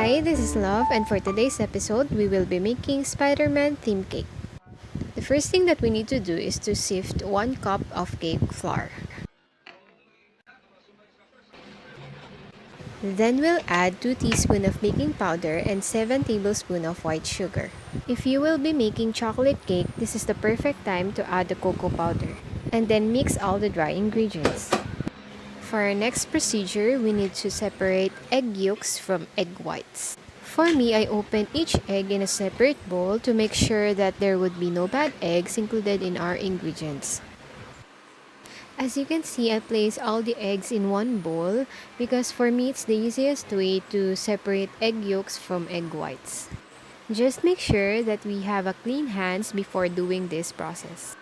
Hi, this is Love, and for today's episode, we will be making Spiderman Themed Cake. The first thing that we need to do is to sift 1 cup of cake flour. Then we'll add 2 teaspoons of baking powder and 7 tablespoons of white sugar. If you will be making chocolate cake, this is the perfect time to add the cocoa powder. And then mix all the dry ingredients. For our next procedure, we need to separate egg yolks from egg whites. For me, I open each egg in a separate bowl to make sure that there would be no bad eggs included in our ingredients. As you can see, I place all the eggs in one bowl because for me it's the easiest way to separate egg yolks from egg whites. Just make sure that we have a clean hands before doing this process.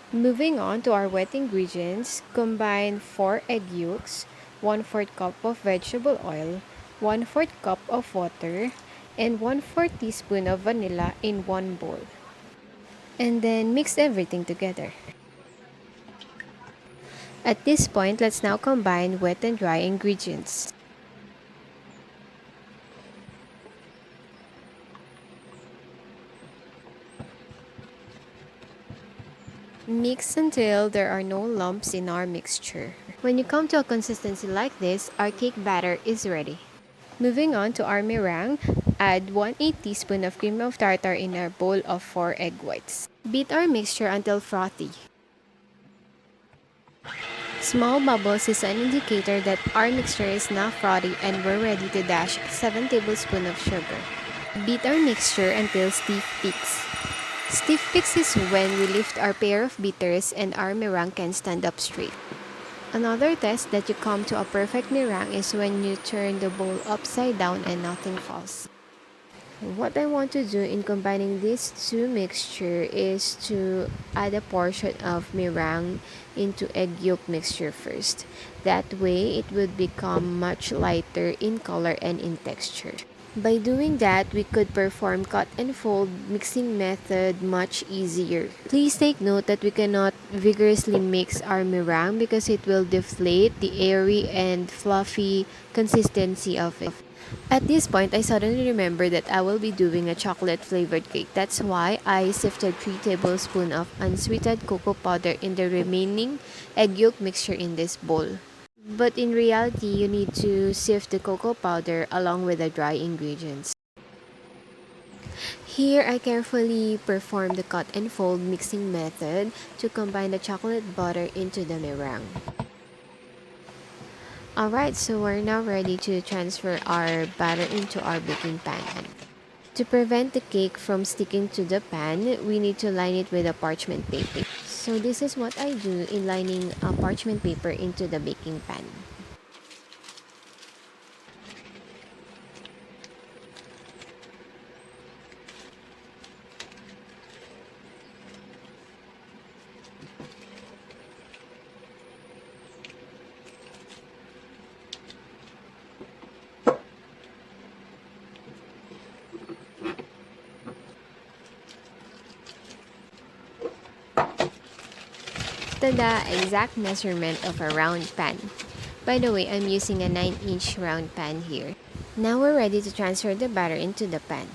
Moving on to our wet ingredients, combine 4 egg yolks, 1/4 cup of vegetable oil, 1/4 cup of water, and 1/4 teaspoon of vanilla in one bowl. And then mix everything together. At this point, let's now combine wet and dry ingredients. Mix until there are no lumps in our mixture. When you come to a consistency like this, our cake batter is ready. Moving on to our meringue, add 1/8 teaspoon of cream of tartar in our bowl of 4 egg whites. Beat our mixture until frothy. Small bubbles is an indicator that our mixture is now frothy and we're ready to dash 7 tablespoons of sugar. Beat our mixture until stiff peaks. Stiff peaks is when we lift our pair of beaters and our meringue can stand up straight. Another test that you come to a perfect meringue is when you turn the bowl upside down and nothing falls. What I want to do in combining these two mixture is to add a portion of meringue into egg yolk mixture first. That way, it would become much lighter in color and in texture. By doing that, we could perform cut and fold mixing method much easier. Please take note that we cannot vigorously mix our meringue because it will deflate the airy and fluffy consistency of it. At this point, I suddenly remembered that I will be doing a chocolate flavored cake. That's why I sifted 3 tablespoons of unsweetened cocoa powder in the remaining egg yolk mixture in this bowl. But in reality, you need to sift the cocoa powder along with the dry ingredients. Here, I carefully perform the cut and fold mixing method to combine the chocolate butter into the meringue. Alright, so we're now ready to transfer our batter into our baking pan. To prevent the cake from sticking to the pan, we need to line it with a parchment paper. So this is what I do in lining a parchment paper into the baking pan. Tada! Exact measurement of a round pan. By the way, I'm using a 9-inch round pan here. Now we're ready to transfer the batter into the pan.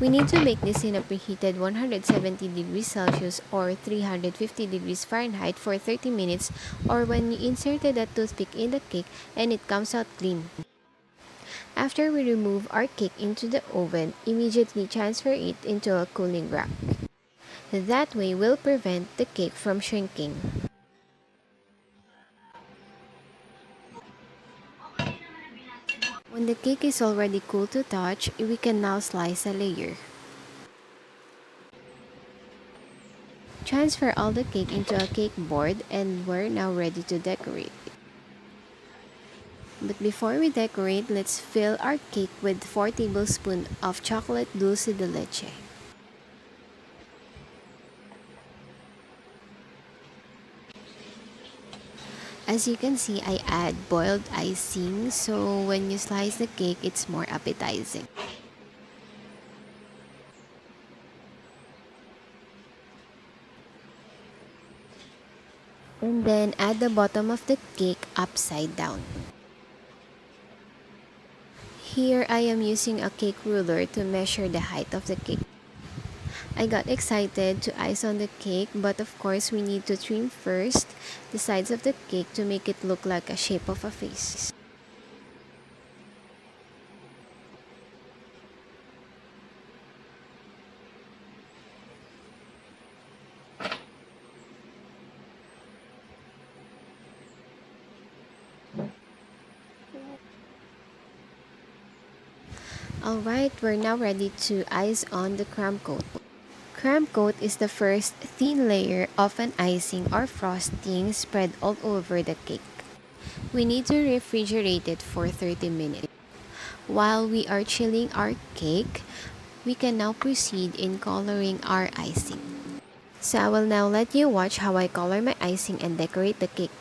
We need to make this in a preheated 170 degrees Celsius or 350 degrees Fahrenheit for 30 minutes or when you inserted a toothpick in the cake and it comes out clean. After we remove our cake into the oven, immediately transfer it into a cooling rack. That way will prevent the cake from shrinking. When the cake is already cool to touch, we can now slice a layer. Transfer all the cake into a cake board and we're now ready to decorate. But before we decorate, let's fill our cake with 4 tablespoons of chocolate dulce de leche. As you can see, I add boiled icing, so when you slice the cake, it's more appetizing. And then add the bottom of the cake upside down. Here I am using a cake ruler to measure the height of the cake. I got excited to ice on the cake, but of course we need to trim first the sides of the cake to make it look like a shape of a face. Alright, we're now ready to ice on the crumb coat. Crumb coat is the first thin layer of an icing or frosting spread all over the cake. We need to refrigerate it for 30 minutes. While we are chilling our cake, we can now proceed in coloring our icing. So I will now let you watch how I color my icing and decorate the cake.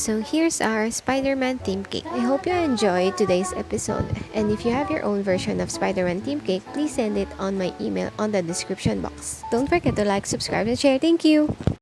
So here's our Spiderman themed cake. I hope you enjoyed today's episode. And if you have your own version of Spiderman themed cake, please send it on my email on the description box. Don't forget to like, subscribe, and share. Thank you!